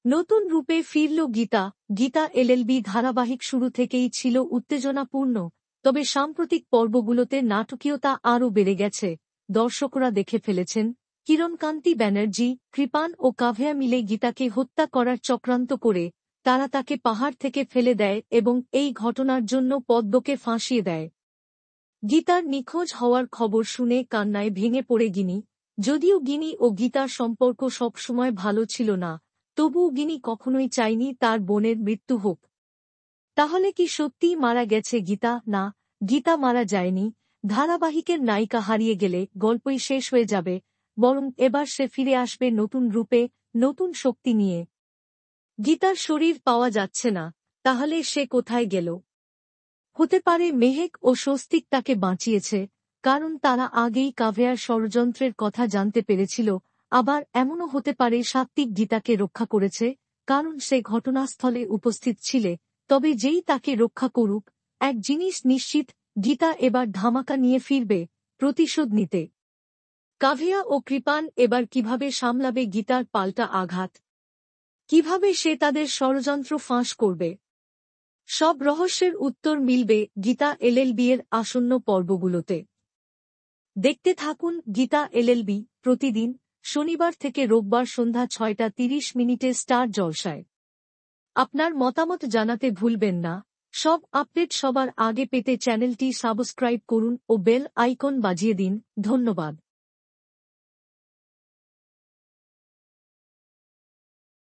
নতুন রূপে ফিরল গীতা। গীতা এলএলবি ধারাবাহিক শুরু থেকেই ছিল উত্তেজনাপূর্ণ, তবে সাম্প্রতিক পর্বগুলোতে নাটকীয়তা আরও বেড়ে গেছে। দর্শকরা দেখে ফেলেছেন কিরণকান্তি ব্যানার্জি, কৃপান ও কাভ্যা মিলে গীতাকে হত্যা করার চক্রান্ত করে তারা তাকে পাহাড় থেকে ফেলে দেয় এবং এই ঘটনার জন্য পদ্মকে ফাঁসিয়ে দেয়। গীতার নিখোঁজ হওয়ার খবর শুনে কান্নায় ভেঙে পড়ে গিনি। যদিও গিনি ও গীতার সম্পর্ক সবসময় ভালো ছিল না, তবুও গিনি কখনোই চায়নি তার বোনের মৃত্যু হোক। তাহলে কি সত্যিই মারা গেছে গীতা? না, গীতা মারা যায়নি। ধারাবাহিকের নায়িকা হারিয়ে গেলে গল্পই শেষ হয়ে যাবে, বরং এবার সে ফিরে আসবে নতুন রূপে, নতুন শক্তি নিয়ে। গীতার শরীর পাওয়া যাচ্ছে না, তাহলে সে কোথায় গেল? হতে পারে মেহেক ও স্বস্তিক তাকে বাঁচিয়েছে, কারণ তারা আগেই কাভ্যার ষড়যন্ত্রের কথা জানতে পেরেছিল। আবার এমনও হতে পারে সাত্বিক গীতাকে রক্ষা করেছে, কারণ সে ঘটনাস্থলে উপস্থিত ছিলে। তবে যেই তাকে রক্ষা করুক, এক জিনিস নিশ্চিত, গীতা এবার ধামাকা নিয়ে ফিরবে, প্রতিশোধ নিতে। কাভ্যা ও কৃপান এবার কিভাবে সামলাবে গীতার পাল্টা আঘাত? কিভাবে সে তাদের ষড়যন্ত্র ফাঁস করবে? সব রহস্যের উত্তর মিলবে গীতা এলএলবি এর আসন্ন পর্বগুলোতে। দেখতে থাকুন গীতা এলএলবি, প্রতিদিন শনিবার থেকে রোববার সন্ধ্যা ৬টা ৩০ স্টার জলসায়। আপনার মতামত জানাতে ভুলবেন না। সব আপডেট সবার আগে পেতে চ্যানেলটি সাবস্ক্রাইব করুন ও বেল আইকন বাজিয়ে দিন। ধন্যবাদ।